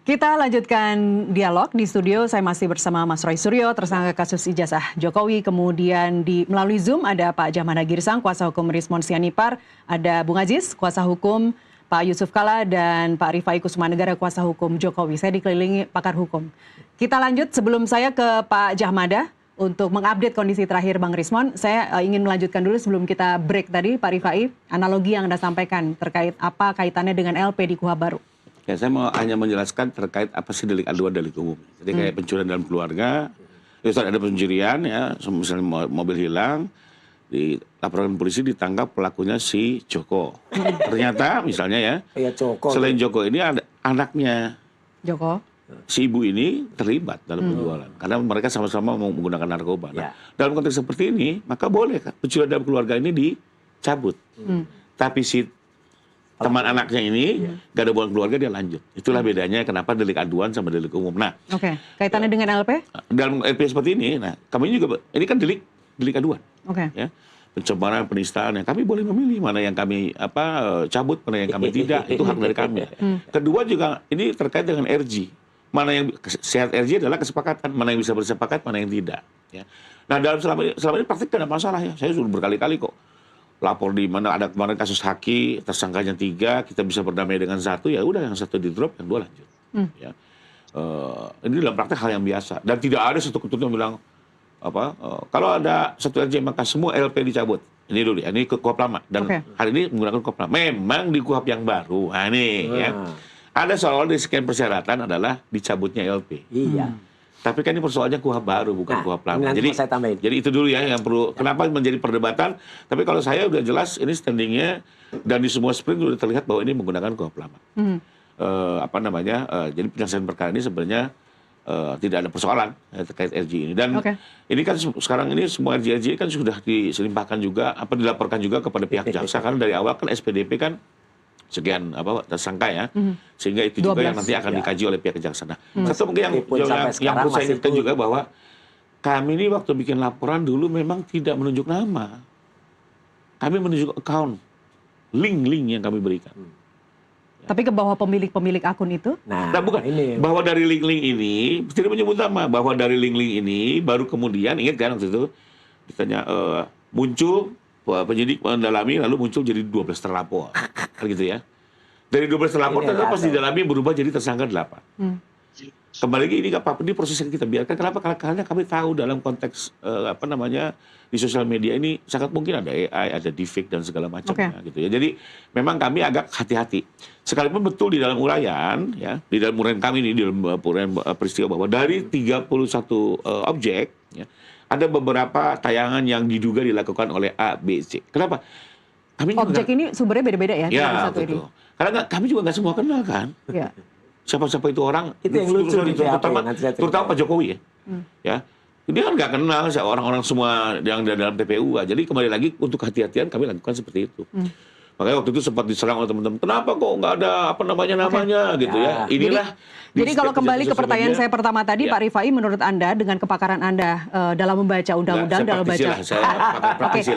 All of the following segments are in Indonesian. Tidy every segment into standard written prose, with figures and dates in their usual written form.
Kita lanjutkan dialog di studio. Saya masih bersama Mas Roy Suryo, tersangka kasus ijazah Jokowi. Kemudian melalui Zoom ada Pak Jahmada Girsang, kuasa hukum Rismon Sianipar. Ada Bung Aziz, kuasa hukum Pak Yusuf Kalla, dan Pak Rifai Kussumanegara, kuasa hukum Jokowi. Saya dikelilingi pakar hukum. Kita lanjut, sebelum saya ke Pak Jahmada untuk mengupdate kondisi terakhir Bang Rismon, saya ingin melanjutkan dulu sebelum kita break tadi, Pak Rifai, analogi yang Anda sampaikan terkait apa kaitannya dengan LP di Kuhap baru. Ya, saya mau hanya menjelaskan terkait apa sih delik aduan delik umum. Jadi kayak pencurian dalam keluarga, ada pencurian ya, misalnya mobil hilang, dilaporkan polisi, ditangkap pelakunya si Joko. Ternyata misalnya ya, selain Joko ini ada anaknya Joko. Si ibu ini terlibat dalam penjualan karena mereka sama-sama mau menggunakan narkoba. Nah, dalam konteks seperti ini, maka boleh kan pencurian dalam keluarga ini dicabut. Tapi si teman anaknya ini gak ada hubungan keluarga, dia lanjut. Itulah bedanya kenapa delik aduan sama delik umum. Nah, kaitannya dengan LP? Dalam LP seperti ini, nah kami juga ini kan delik aduan. Ya. Pencemaran, penistaan, yang kami boleh memilih mana yang kami cabut, mana yang kami tidak, itu hak dari kami. Kedua juga ini terkait dengan RG. Mana yang sehat RG adalah kesepakatan, mana yang bisa bersepakat, mana yang tidak. Ya. Nah, selama ini praktik tidak ada masalah ya. Saya sudah berkali-kali kok lapor di mana ada kemarin kasus Haki, tersangkanya 3, kita bisa berdamai dengan 1, ya udah yang 1 di drop, yang 2 lanjut. Ya. Ini dalam praktek hal yang biasa dan tidak ada satu ketentuan yang bilang kalau ada 1 RJ maka semua LP dicabut. Ini dulu ya, ini Kuhap lama dan hari ini menggunakan Kuhap lama. Memang di Kuhap yang baru, nah ini ya. Ada soal di sekian persyaratan adalah dicabutnya LP. Iya. Tapi kan ini persoalannya Kuhap baru, bukan Kuhap lama. Jadi itu dulu ya yang perlu. Kenapa menjadi perdebatan? Tapi kalau saya udah jelas ini standingnya dan di semua sprint sudah terlihat bahwa ini menggunakan Kuhap lama. Jadi penyelesaian perkara ini sebenarnya tidak ada persoalan terkait RG ini. Dan ini kan sekarang ini semua RG kan sudah diselimpahkan juga, dilaporkan juga kepada pihak jaksa karena dari awal kan SPDP kan sekian tersangka ya, sehingga itu 12. Juga yang nanti akan dikaji oleh pihak kejaksaan. Satu mungkin yang perlu saya ingatkan juga bahwa kami ini waktu bikin laporan dulu memang tidak menunjuk nama, kami menunjuk account, link yang kami berikan. Tapi ke bawah pemilik akun itu? Nah bukan, bahwa dari link-link ini tidak menyebut nama, bahwa dari link-link ini baru kemudian ingat kan waktu itu ditanya muncul penyidik mendalami lalu muncul jadi 12 terlapor. Gitu ya. Dari 12 terlapor ternyata pas didalami berubah jadi tersangka 8. Kembali lagi ini proses yang kita biarkan. Kenapa? Karena kami tahu dalam konteks di sosial media ini sangat mungkin ada AI, ada deepfake dan segala macamnya gitu ya. Jadi memang kami agak hati-hati. Sekalipun betul di dalam uraian ya, di dalam uraian kami ini di dalam uraian peristiwa bahwa dari 31 objek ya, ada beberapa tayangan yang diduga dilakukan oleh A, B, C. Kenapa? Objek ini sumbernya beda-beda ya? Ya, betul. Karena kami juga nggak semua kenal kan. Ya. Siapa-siapa itu orang. Itu yang lucu di terutama Pak Jokowi ya. Ya. Dia kan nggak kenal orang-orang semua yang dalam TPU. Jadi kembali lagi untuk kehati-hatian kami lakukan seperti itu. Makanya waktu itu sempat diserang oleh teman-teman. Kenapa kok nggak ada namanya gitu ya. Inilah. Jadi kalau kembali ke pertanyaan saya pertama tadi, Pak Rifai, menurut Anda dengan kepakaran Anda dalam membaca undang-undang, dalam membaca.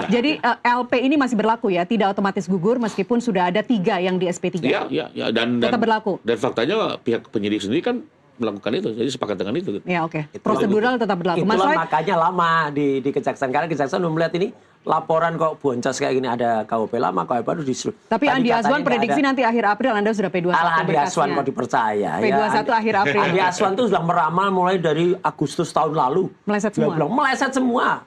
Jadi LP ini masih berlaku ya, tidak otomatis gugur meskipun sudah ada 3 yang di SP3. Iya, dan tetap berlaku. Dan faktanya pihak penyidik sendiri kan melakukan itu, jadi sepakat dengan itu. Ya prosedural tetap berlaku. Itulah makanya lama di kejaksaan, karena kejaksaan melihat ini laporan kok boncos kayak gini, ada KUHP lama, KUHP baru disuruh. Tapi Andi Azwan prediksi nanti akhir April Anda sudah P21. Andi Azwan kok dipercaya. P21 akhir April. Andi Azwan tuh sudah meramal mulai dari Agustus tahun lalu. Meleset semua. Meleset semua.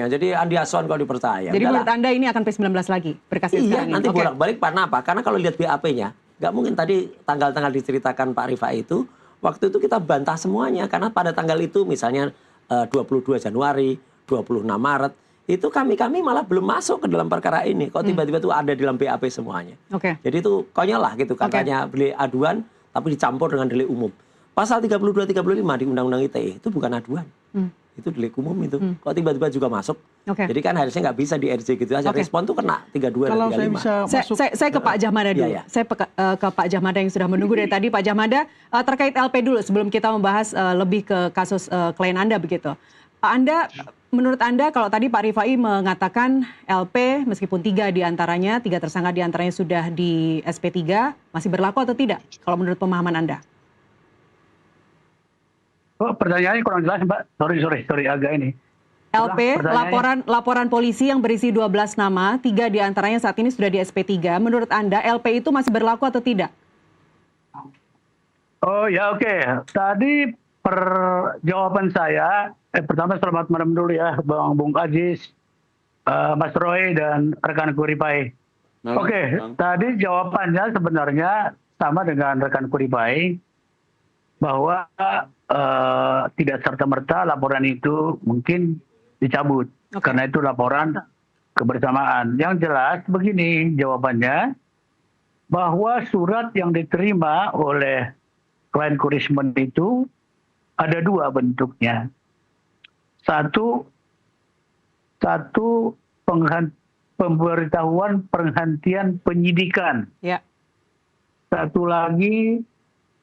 Jadi Andi Azwan kok dipercaya. Jadi menurut Anda ini akan P19 lagi berkasnya sekarang ini? Nanti bolak-balik. Karena apa? Karena kalau lihat BAP-nya, nggak mungkin tadi tanggal-tanggal diceritakan Pak Rifai itu, waktu itu kita bantah semuanya. Karena pada tanggal itu misalnya 22 Januari, 26 Maret, itu kami malah belum masuk ke dalam perkara ini. Kok tiba-tiba itu ada di dalam BAP semuanya. Jadi itu konyol lah gitu. Katanya delik aduan tapi dicampur dengan delik umum. Pasal 32-35 di Undang-Undang ITE itu bukan aduan. Itu delik umum itu. Kok tiba-tiba juga masuk. Jadi kan harusnya nggak bisa di RJ gitu aja. Respon tuh kena 32 dan 35. Saya ke Pak Jahmada dulu. Saya ke Pak Jahmada yang sudah menunggu dari tadi. Pak Jahmada, terkait LP dulu sebelum kita membahas lebih ke kasus klien Anda begitu. Menurut Anda, kalau tadi Pak Rifai mengatakan LP meskipun 3 tersangka diantaranya sudah di SP3, masih berlaku atau tidak? Kalau menurut pemahaman Anda? pertanyaannya kurang jelas, Mbak. Sorry agak ini. LP, laporan polisi yang berisi 12 nama, 3 diantaranya saat ini sudah di SP3. Menurut Anda, LP itu masih berlaku atau tidak? Oh ya, oke. Tadi jawaban saya, pertama selamat malam dulu ya, Bung Aziz, Mas Roy, dan rekan Kuripai. Oke, tadi jawabannya sebenarnya sama dengan rekan Kuripai, bahwa tidak serta-merta laporan itu mungkin dicabut. Karena itu laporan kebersamaan. Yang jelas begini jawabannya, bahwa surat yang diterima oleh klien Kurisman itu ada 2 bentuknya. Satu pemberitahuan penghentian penyidikan. Ya. Satu lagi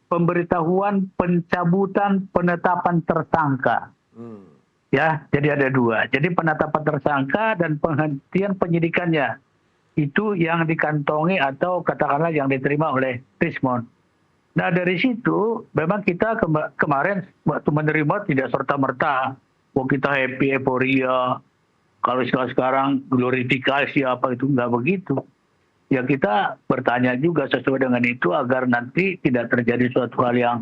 pemberitahuan pencabutan penetapan tersangka. Ya, jadi ada 2. Jadi penetapan tersangka dan penghentian penyidikannya itu yang dikantongi atau katakanlah yang diterima oleh Rismon. Nah dari situ memang kita kemarin waktu menerima tidak serta-merta, kita happy, euforia. Kalau sekarang glorifikasi apa itu nggak begitu. Ya kita bertanya juga sesuai dengan itu agar nanti tidak terjadi suatu hal yang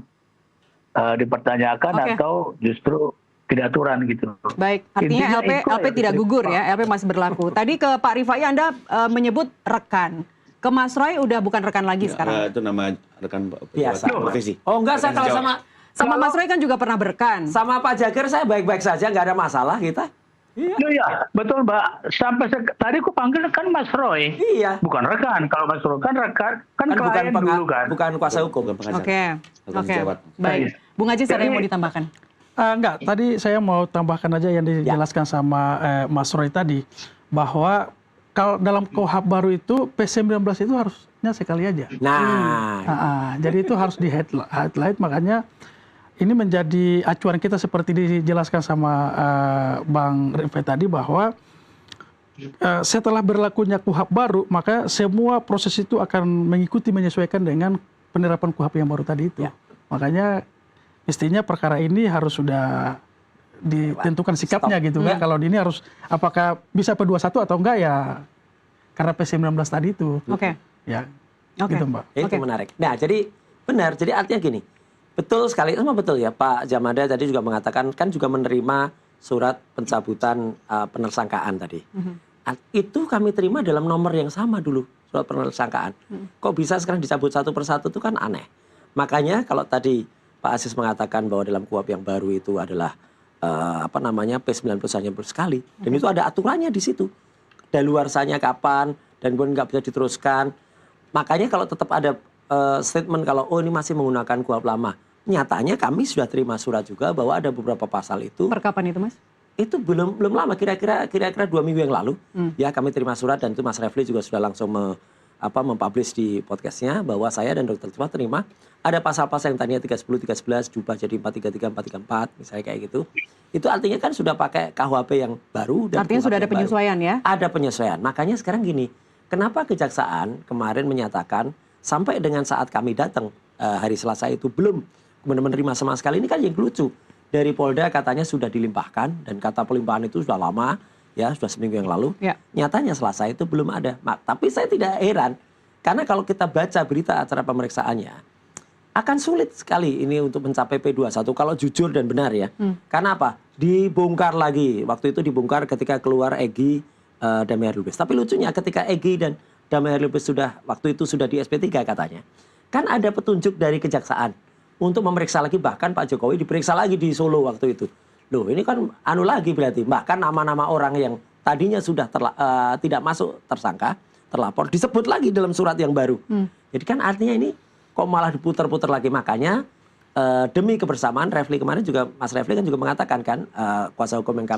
dipertanyakan atau justru tidak aturan gitu. Baik, artinya LP tidak gugur ya, LP masih berlaku. Tadi ke Pak Rifai Anda menyebut rekan. Ke Mas Roy udah bukan rekan lagi sekarang. Itu nama rekan biasa profesi. Oh enggak, saya kalau sama Mas Roy kan juga pernah berrekan. Sama Pak Jagir saya baik-baik saja, nggak ada masalah kita. Iya, betul Mbak. Sampai tadi aku panggil kan Mas Roy. Iya. Bukan rekan. Kalau Mas Roy kan rekan, kan klien dulu kan. Bukan kuasa hukum. Oke. Baik. Bung Aziz ada yang mau ditambahkan? Enggak, tadi saya mau tambahkan aja yang dijelaskan sama Mas Roy tadi, bahwa kalau dalam KUHP baru itu P19 itu harusnya sekali aja. Jadi itu harus di highlight, makanya ini menjadi acuan kita seperti dijelaskan sama Bang Rifai tadi, bahwa setelah berlakunya KUHP baru, maka semua proses itu akan mengikuti menyesuaikan dengan penerapan KUHP yang baru tadi itu. Makanya mestinya perkara ini harus sudah ditentukan sikapnya gitu kan. Kalau ini harus apakah bisa P21 atau enggak ya karena P19 tadi itu. Ya. Gitu Mbak. Itu menarik. Nah, jadi benar. Jadi artinya gini. Betul sekali, sama betul ya Pak Jamada tadi juga mengatakan kan juga menerima surat pencabutan penersangkaan tadi. Itu kami terima dalam nomor yang sama dulu, surat penersangkaan. Kok bisa sekarang dicabut satu persatu itu kan aneh. Makanya kalau tadi Pak Aziz mengatakan bahwa dalam KUHP yang baru itu adalah P19 hanya sekali, dan itu ada aturannya di situ. Daluarsanya kapan dan kemudian nggak bisa diteruskan. Makanya kalau tetap ada statement kalau ini masih menggunakan KUHP lama, nyatanya kami sudah terima surat juga bahwa ada beberapa pasal itu. Per kapan itu Mas? Itu belum lama, kira-kira 2 minggu yang lalu. Ya kami terima surat dan itu Mas Refli juga sudah langsung mempublish di podcastnya bahwa saya dan Dr. Tua terima ada pasal-pasal yang tadinya 310, 311 diubah jadi 433, 434 misalnya kayak gitu. Itu artinya kan sudah pakai KUHP yang baru. Dan artinya sudah ada penyesuaian ya? Ada penyesuaian. Makanya sekarang gini, kenapa Kejaksaan kemarin menyatakan sampai dengan saat kami datang hari Selasa itu belum menerima sama sekali. Ini kan yang lucu. Dari Polda katanya sudah dilimpahkan dan kata pelimpahan itu sudah lama. Ya, sudah seminggu yang lalu. Nyatanya Selasa itu belum ada. Tapi saya tidak heran. Karena kalau kita baca berita acara pemeriksaannya, akan sulit sekali ini untuk mencapai P21 kalau jujur dan benar ya. Karena apa? Dibongkar lagi. Waktu itu dibongkar ketika keluar Egy Damai Lubis. Tapi lucunya ketika Egy dan Damai Lubis waktu itu sudah di SP3 katanya. Kan ada petunjuk dari Kejaksaan untuk memeriksa lagi, bahkan Pak Jokowi diperiksa lagi di Solo waktu itu. Loh ini kan lagi berarti. Bahkan nama-nama orang yang tadinya sudah tidak masuk tersangka, terlapor, disebut lagi dalam surat yang baru. Jadi kan artinya ini kok malah diputar-putar lagi. Makanya demi kebersamaan, Refli kemarin juga, Mas Refli kan juga mengatakan kan, kuasa hukum yang kami